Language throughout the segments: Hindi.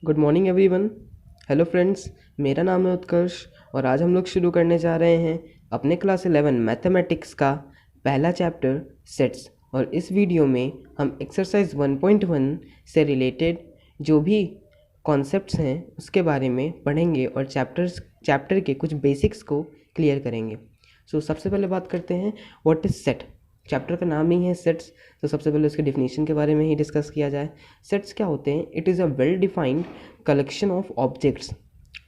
Good morning everyone. Hello friends, मेरा नाम है उत्कर्ष और आज हम लोग शुरू करने जा रहे हैं अपने क्लास 11 मैथमेटिक्स का पहला चैप्टर सेट्स। और इस वीडियो में हम एक्सरसाइज 1.1 से रिलेटेड जो भी कॉन्सेप्ट्स हैं उसके बारे में पढ़ेंगे और चैप्टर के कुछ बेसिक्स को क्लियर करेंगे। सबसे पहले बात करते हैं व्हाट इज़ सेट। चैप्टर का नाम ही है सेट्स, तो सबसे पहले उसके डिफिनीशन के बारे में ही डिस्कस किया जाए। सेट्स क्या होते हैं? It is a well defined collection of objects.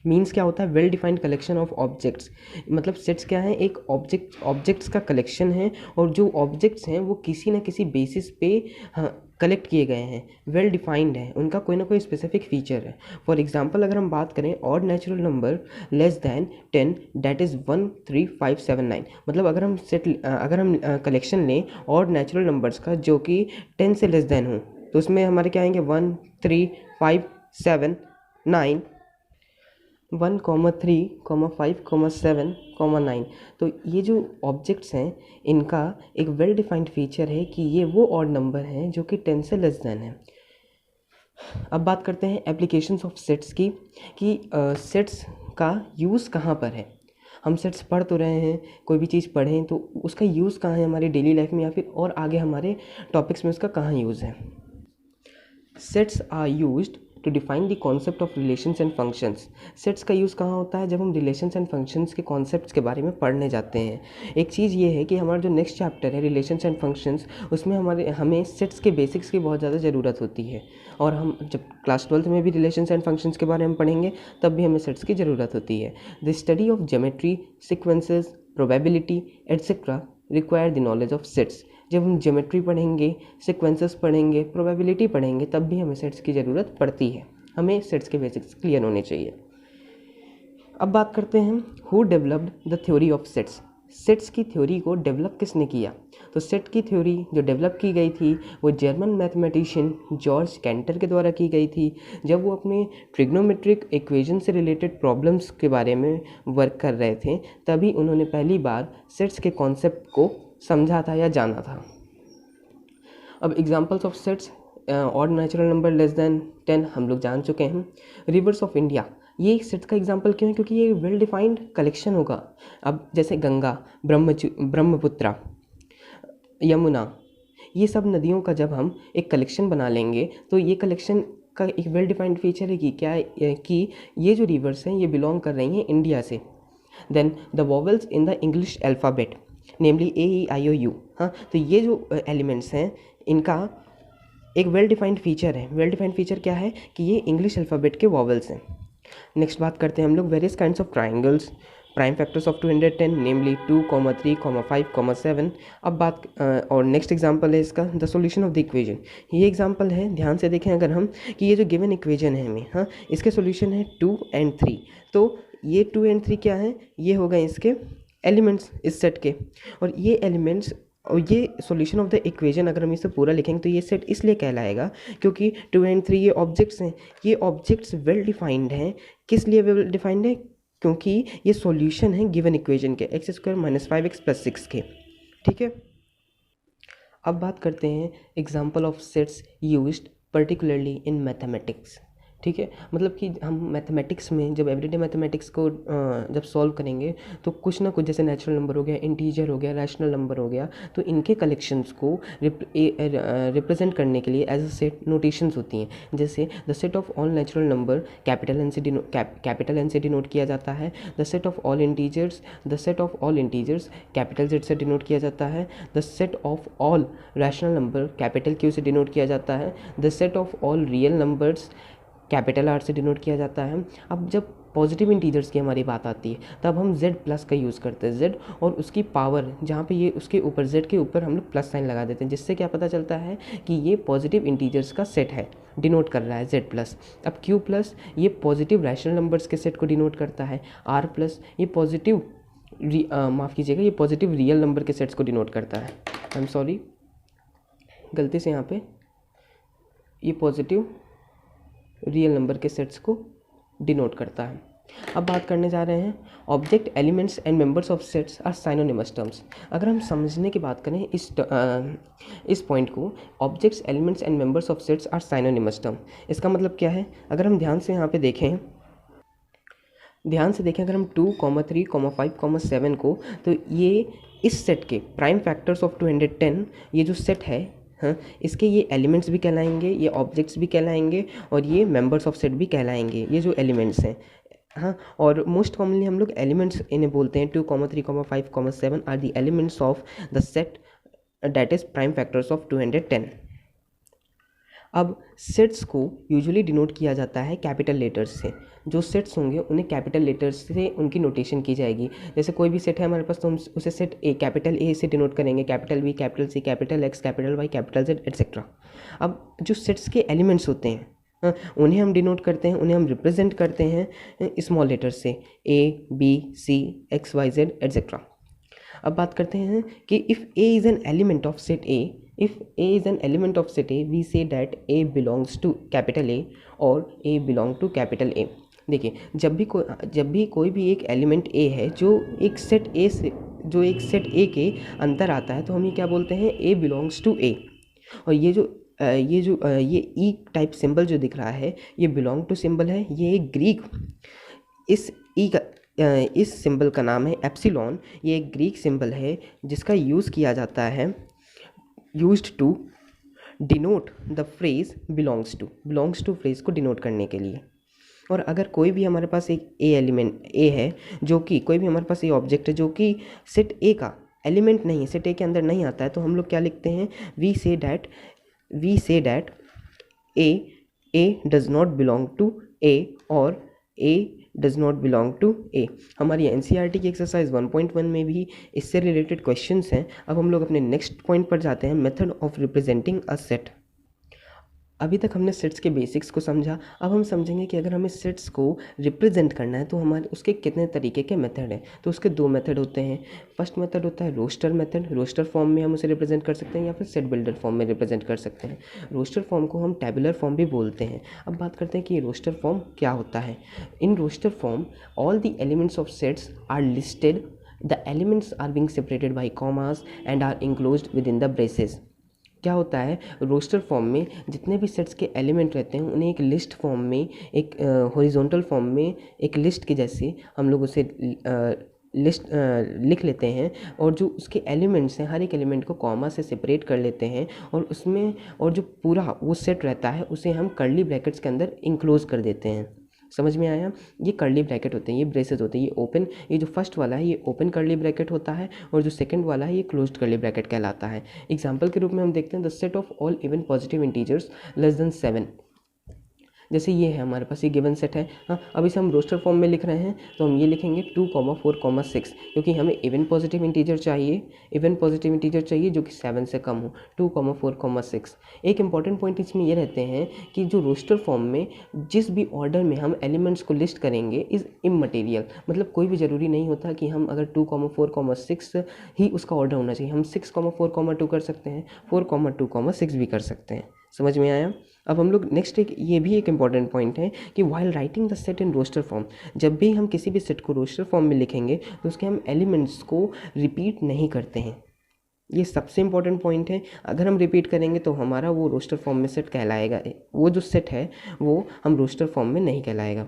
Means क्या होता है? Well defined collection of objects. मतलब सेट्स क्या है? एक ऑब्जेक्ट्स का कलेक्शन है और जो ऑब्जेक्ट्स हैं वो किसी न किसी बेसिस पे कलेक्ट किए गए हैं, वेल डिफाइंड है, उनका कोई ना कोई स्पेसिफिक फीचर है। फॉर एग्जांपल अगर हम बात करें odd natural number less than 10 that is 13579। मतलब अगर हम कलेक्शन लें ऑड नेचुरल नंबर्स का जो कि 10 से लेस दैन हो, तो उसमें हमारे क्या आएंगे 1 3 5 7 9 1, 3, 5, 7, 9। तो ये जो ऑब्जेक्ट्स हैं इनका एक वेल डिफाइंड फीचर है कि ये वो ऑड नंबर हैं जो कि 10 से लेस देन है। अब बात करते हैं एप्लीकेशंस ऑफ सेट्स की कि सेट्स का यूज़ कहाँ पर है। हम सेट्स पढ़ तो रहे हैं, कोई भी चीज़ पढ़ें तो उसका यूज़ कहाँ है हमारी डेली लाइफ में या फिर और आगे हमारे टॉपिक्स में उसका कहाँ यूज़ है। Sets are used to define the concept of relations and functions. Sets का यूज़ कहाँ होता है? जब हम रिलेशंस एंड फंक्शंस के कॉन्सेप्ट्स के बारे में पढ़ने जाते हैं। एक चीज़ ये है कि हमारा जो नेक्स्ट चैप्टर है रिलेशंस एंड फंक्शंस, उसमें हमें सेट्स के बेसिक्स की बहुत ज़्यादा ज़रूरत होती है। और हम जब क्लास 12th में भी रिलेशंस एंड फंक्शंस के बारे में पढ़ेंगे तब भी हमें सेट्स की ज़रूरत होती है। The study of geometry, sequences, probability etcetera require the knowledge of sets. जब हम ज्योमेट्री पढ़ेंगे, सीक्वेंसेस पढ़ेंगे, प्रोबेबिलिटी पढ़ेंगे तब भी हमें सेट्स की ज़रूरत पड़ती है। हमें सेट्स के बेसिक्स क्लियर होने चाहिए। अब बात करते हैं who developed the theory of sets. Sets की थ्योरी को डेवलप किसने किया? तो सेट की थ्योरी जो डेवलप की गई थी वो जर्मन मैथमेटिशियन जॉर्ज कैंटर के द्वारा की गई थी। जब वो अपने ट्रिग्नोमेट्रिक इक्वेशन से रिलेटेड प्रॉब्लम्स के बारे में वर्क कर रहे थे तभी उन्होंने पहली बार सेट्स के कॉन्सेप्ट को समझा था या जाना था। अब examples of sets, odd natural number less than 10 हम लोग जान चुके हैं। रिवर्स ऑफ इंडिया, ये एक सेट का एग्जांपल क्यों है? क्योंकि ये वेल डिफाइंड कलेक्शन होगा। अब जैसे गंगा, ब्रह्मपुत्रा, यमुना, ये सब नदियों का जब हम एक कलेक्शन बना लेंगे तो ये कलेक्शन का एक वेल डिफाइंड फीचर है कि क्या कि ये जो रिवर्स हैं ये बिलोंग कर रही हैं इंडिया से। Then the vowels in the English alphabet namely AEIOU, हाँ, तो ये जो एलिमेंट्स हैं इनका एक वेल डिफाइंड फीचर है। वेल डिफाइंड फीचर क्या है कि ये इंग्लिश अल्फ़ाबेट के वॉवेल्स हैं। नेक्स्ट बात करते हैं हम लोग various kinds of triangles, prime factors of 210 namely 2, 3, 5, 7। अब बात और नेक्स्ट एग्जांपल है इसका the solution of the equation. ये एग्जांपल है, ध्यान से देखें अगर हम कि ये जो गिवन इक्वेशन है हमें, हाँ, इसके सॉल्यूशन है 2 और 3। तो ये 2 और 3 क्या है? ये हो गए इसके एलिमेंट्स इस सेट के। और ये एलिमेंट्स और ये सॉल्यूशन ऑफ द इक्वेशन अगर हम इसे पूरा लिखेंगे तो ये सेट इसलिए कहलाएगा क्योंकि 2 और 3 ये ऑब्जेक्ट्स हैं। ये ऑब्जेक्ट्स वेल डिफाइंड हैं। किस लिए वेल डिफाइंड है? क्योंकि ये सॉल्यूशन है गिवन इक्वेशन के x² - 5x + 6 के। ठीक है। अब बात करते हैं example of sets used particularly in mathematics. ठीक है, मतलब कि हम मैथमेटिक्स में जब एवरीडे मैथमेटिक्स को जब सॉल्व करेंगे तो कुछ ना कुछ जैसे नेचुरल नंबर हो गया, इंटीजर हो गया, रैशनल नंबर हो गया, तो इनके कलेक्शंस को रिप्रेजेंट करने के लिए एज अ सेट नोटेशंस होती हैं। जैसे the set of all natural number capital N से डिनोट किया जाता है। The set of all integers capital Z से डिनोट किया जाता है। The set of all rational number capital Q से डिनोट किया जाता है। The set of all real numbers capital R से डिनोट किया जाता है। अब जब पॉजिटिव इंटीजर्स की हमारी बात आती है तब हम Z+ का यूज़ करते हैं। Z और उसकी पावर जहाँ पे ये उसके ऊपर Z के ऊपर हम लोग प्लस साइन लगा देते हैं, जिससे क्या पता चलता है कि ये पॉजिटिव इंटीजर्स का सेट है, डिनोट कर रहा है Z+। अब Q+ ये पॉजिटिव रैशनल नंबर्स के सेट को डिनोट करता है। R+ ये पॉजिटिव ये पॉजिटिव रियल नंबर के सेट्स को डिनोट करता है। आई एम सॉरी, गलती से यहाँ पे ये पॉजिटिव रियल नंबर के सेट्स को डिनोट करता है। अब बात करने जा रहे हैं object, elements and members of sets are synonymous terms. अगर हम समझने की बात करें इस पॉइंट को, objects, elements and members of sets are synonymous term, इसका मतलब क्या है? अगर हम ध्यान से यहाँ पे देखें, अगर हम 2, 3, 5, 7 को, तो ये इस सेट के प्राइम फैक्टर्स ऑफ 210, ये जो सेट है, हाँ, इसके ये एलिमेंट्स भी कहलाएंगे, ये ऑब्जेक्ट्स भी कहलाएंगे और ये मेंबर्स ऑफ सेट भी कहलाएंगे, ये जो एलिमेंट्स हैं। हाँ, और मोस्ट कॉमनली हम लोग एलिमेंट्स इन्हें बोलते हैं। 2, 3, 5, 7 are the elements of the set that is prime factors of 210। अब सेट्स को यूजुअली डिनोट किया जाता है कैपिटल लेटर्स से। जो सेट्स होंगे उन्हें कैपिटल लेटर्स से उनकी नोटेशन की जाएगी। जैसे कोई भी सेट है हमारे पास, तो हम उसे सेट ए, कैपिटल ए से डिनोट करेंगे, capital B, capital C, capital X, capital Y, capital Z, etcetera. अब जो सेट्स के एलिमेंट्स होते हैं, उन्हें हम डिनोट करते हैं, उन्हें हम रिप्रेजेंट करते हैं स्मॉल लेटर्स से, ए, बी, सी, एक्स, वाई, जेड, एटसेट्रा। अब बात करते हैं कि if A is an element of set A, if A is an element of set A, we say that A belongs to capital A और A belong to capital A। देखिए, जब भी कोई भी एक एलिमेंट A है जो एक सेट A के अंदर आता है, तो हम ये क्या बोलते हैं? A belongs to A। और ये E टाइप सिंबल जो दिख रहा है, ये belong to सिंबल है, ये एक ग्रीक, इस सिंबल का नाम है एप्सिलॉन। ये एक ग्रीक सिंबल है जिसका यूज़ किया जाता है, used to denote the phrase belongs to phrase को डिनोट करने के लिए। और अगर कोई भी हमारे पास एक ए एलिमेंट ए है, जो कि कोई भी हमारे पास ए ऑब्जेक्ट है जो कि सेट ए का एलिमेंट नहीं है, सेट ए के अंदर नहीं आता है, तो हम लोग क्या लिखते हैं? We say that a does not belong to A और a does not belong to A. हमारी एनसीईआरटी की एक्सरसाइज 1.1 में भी इससे रिलेटेड क्वेश्चंस हैं। अब हम लोग अपने नेक्स्ट पॉइंट पर जाते हैं, method of representing a set. अभी तक हमने सेट्स के बेसिक्स को समझा। अब हम समझेंगे कि अगर हमें सेट्स को रिप्रेजेंट करना है तो हमारे उसके कितने तरीके के मेथड हैं। तो उसके 2 मेथड होते हैं। फर्स्ट मेथड होता है रोस्टर मेथड। रोस्टर फॉर्म में हम उसे रिप्रेजेंट कर सकते हैं या फिर सेट बिल्डर फॉर्म में रिप्रेजेंट कर सकते हैं। रोस्टर फॉर्म को हम टेबुलर फॉर्म भी बोलते हैं। अब बात करते हैं कि ये रोस्टर फॉर्म क्या होता है। In roster form all the elements of sets are listed, the elements are being separated by commas and are enclosed within the braces. क्या होता है? रोस्टर फॉर्म में जितने भी सेट्स के एलिमेंट रहते हैं उन्हें एक लिस्ट फॉर्म में, एक हॉरिजॉन्टल फॉर्म में, एक लिस्ट के जैसे हम लोग उसे लिस्ट लिख लेते हैं, और जो उसके एलिमेंट्स हैं हर एक एलिमेंट को कॉमा से सेपरेट कर लेते हैं, और उसमें और जो पूरा वो सेट रहता है उसे हम कर्ली ब्रैकेट्स के अंदर इंक्लोज कर देते हैं। समझ में आया? ये कर्ली ब्रैकेट होते हैं, ये ब्रेसेस होते हैं। ये ओपन, ये जो फर्स्ट वाला है ये ओपन कर्ली ब्रैकेट होता है, और जो सेकंड वाला है ये क्लोज्ड कर्ली ब्रैकेट कहलाता है। एग्जांपल के रूप में हम देखते हैं the set of all even positive integers less than 7। जैसे ये है हमारे पास, ये गिवन सेट है। हाँ, अब इसे हम रोस्टर फॉर्म में लिख रहे हैं तो हम ये लिखेंगे 2, 4, 6, क्योंकि हमें इवन पॉजिटिव इंटीजर चाहिए जो कि 7 से कम हो। 2, 4, 6। एक इंपॉर्टेंट पॉइंट इसमें ये रहते हैं कि जो रोस्टर फॉर्म में जिस भी ऑर्डर में हम एलिमेंट्स को लिस्ट करेंगे इज़ इमटेरियल। मतलब कोई भी ज़रूरी नहीं होता कि हम अगर 2, 4, 6 ही उसका ऑर्डर होना चाहिए। हम 6, 4, 2 कर सकते हैं, 4, 2, 6 भी कर सकते हैं। समझ में आया? अब हम लोग नेक्स्ट ये भी एक इम्पॉर्टेंट पॉइंट है कि while writing the set in roster form, जब भी हम किसी भी सेट को रोस्टर फॉर्म में लिखेंगे तो उसके हम एलिमेंट्स को रिपीट नहीं करते हैं। ये सबसे इम्पॉर्टेंट पॉइंट है। अगर हम रिपीट करेंगे तो हमारा वो रोस्टर फॉर्म में सेट कहलाएगा, वो जो सेट है वो हम रोस्टर फॉर्म में नहीं कहलाएगा।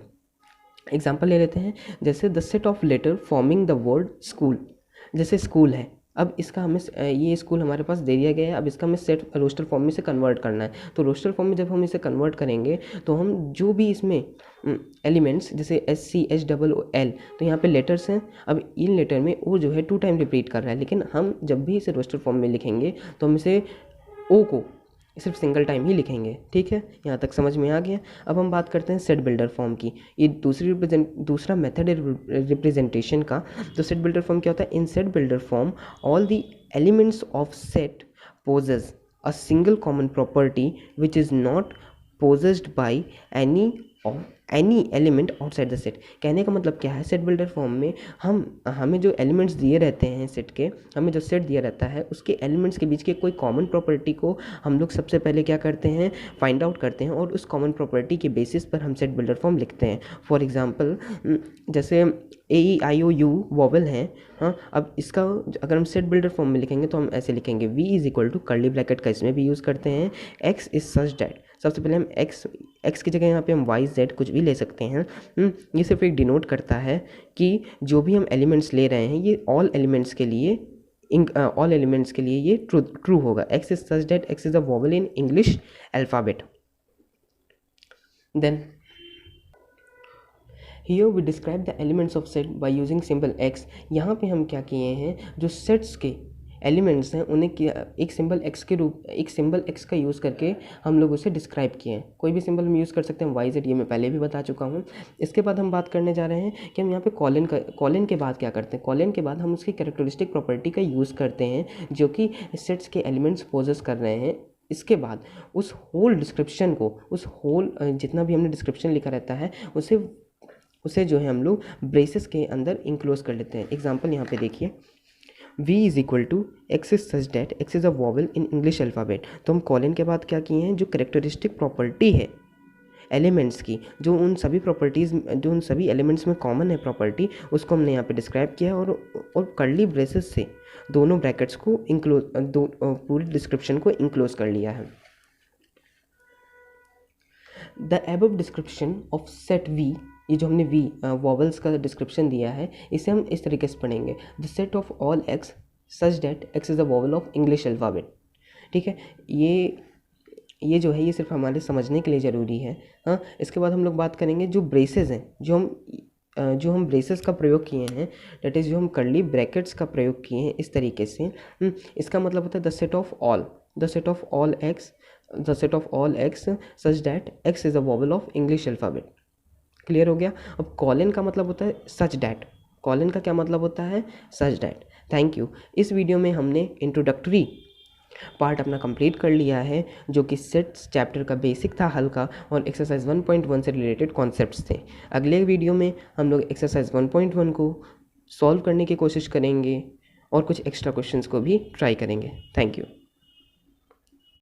एग्जाम्पल ले लेते हैं, जैसे the set of letter forming the word school. जैसे स्कूल है, अब इसका हमें ये स्कूल हमारे पास दे दिया गया है, अब इसका हमें सेट रोस्टर फॉर्म में से कन्वर्ट करना है। तो रोस्टर फॉर्म में जब हम इसे कन्वर्ट करेंगे तो हम जो भी इसमें एलिमेंट्स, जैसे SCHLL, तो यहाँ पे लेटर्स हैं। अब इन लेटर में ओ जो है 2 टाइम रिपीट कर रहा है, लेकिन हम जब भी इसे रोस्टर फॉर्म में लिखेंगे तो हम इसे ओ को सिर्फ सिंगल टाइम ही लिखेंगे। ठीक है, यहाँ तक समझ में आ गया। अब हम बात करते हैं सेट बिल्डर फॉर्म की। ये दूसरा मेथड है रिप्रेजेंटेशन का। तो सेट बिल्डर फॉर्म क्या होता है? In set builder form all the elements of set possess a single common property which is not possessed by any और any element outside the set. कहने का मतलब क्या है, सेट बिल्डर फॉर्म में हमें जो एलिमेंट्स दिए रहते हैं सेट के, हमें जो सेट दिया रहता है उसके एलिमेंट्स के बीच के कोई कॉमन प्रॉपर्टी को हम लोग सबसे पहले क्या करते हैं, फाइंड आउट करते हैं और उस कॉमन प्रॉपर्टी के बेसिस पर हम सेट बिल्डर फॉर्म लिखते हैं। फॉर एग्जांपल जैसे AEIOU वॉवल है, हाँ, अब इसका अगर हम सेट बिल्डर फॉर्म में लिखेंगे तो हम ऐसे लिखेंगे V is equal to curly bracket का इसमें भी यूज़ करते हैं, X इज सच डैट। सबसे पहले हम x की जगह यहाँ पे हम y z कुछ भी ले सकते हैं। ये सिर्फ एक डिनोट करता है कि जो भी हम एलिमेंट्स ले रहे हैं ये ऑल एलिमेंट्स के लिए ये ट्रू होगा। x is such that x is a vowel in English alphabet. Then Here we describe the elements of set by using symbol x। यहाँ पे हम क्या किए हैं, जो सेट्स के एलिमेंट्स हैं उन्हें एक सिंबल x का यूज़ करके हम लोग उसे डिस्क्राइब किए हैं। कोई भी सिंबल हम यूज़ कर सकते हैं, y z, ये मैं पहले भी बता चुका हूँ। इसके बाद हम बात करने जा रहे हैं कि हम यहाँ पे कॉलन के बाद क्या करते हैं। कॉलन के बाद हम उसकी कैरेक्टरिस्टिक प्रॉपर्टी का यूज़ करते हैं जो कि सेट्स के एलिमेंट्स पोजेस कर रहे हैं। इसके बाद उस होल डिस्क्रिप्शन को, उस होल जितना भी हमने डिस्क्रिप्शन लिखा रहता है उसे जो है हम लोग ब्रेसेस के अंदर इंक्लोज कर लेते हैं। एग्जांपल यहाँ पे देखिए, V is equal to x is such that x is a vowel in English alphabet. तो हम कॉलन के बाद क्या किए हैं, जो करेक्टरिस्टिक प्रॉपर्टी है एलिमेंट्स की, जो उन सभी एलिमेंट्स में कॉमन है प्रॉपर्टी, उसको हमने यहाँ पे डिस्क्राइब किया और कर्ली ब्रेसेस से दोनों ब्रैकेट्स को पूरी डिस्क्रिप्शन को इंक्लोज कर लिया है। The above description of set V, ये जो हमने वॉवल्स का डिस्क्रिप्शन दिया है, इसे हम इस तरीके से पढ़ेंगे, the set of all x such that x is the vowel of English alphabet. ठीक है, ये जो है ये सिर्फ हमारे समझने के लिए ज़रूरी है। हाँ, इसके बाद हम लोग बात करेंगे जो ब्रेसेस हैं, जो हम ब्रेसेस का प्रयोग किए हैं, डेट इज़ जो हम कर्ली ब्रैकेट्स का प्रयोग किए हैं इस तरीके से। इसका मतलब होता है the set of all x such that x is a vowel of English alphabet. Clear हो गया। अब कॉलन का मतलब होता है सच डैट। कॉलन का क्या मतलब होता है, सच डैट। Thank you. इस वीडियो में हमने इंट्रोडक्टरी पार्ट अपना कंप्लीट कर लिया है, जो कि सेट्स चैप्टर का बेसिक था हल्का, और एक्सरसाइज 1.1 से रिलेटेड कॉन्सेप्ट्स थे। अगले वीडियो में हम लोग एक्सरसाइज 1.1 को सॉल्व करने की कोशिश करेंगे और कुछ एक्स्ट्रा क्वेश्चंस को भी ट्राई करेंगे। Thank you.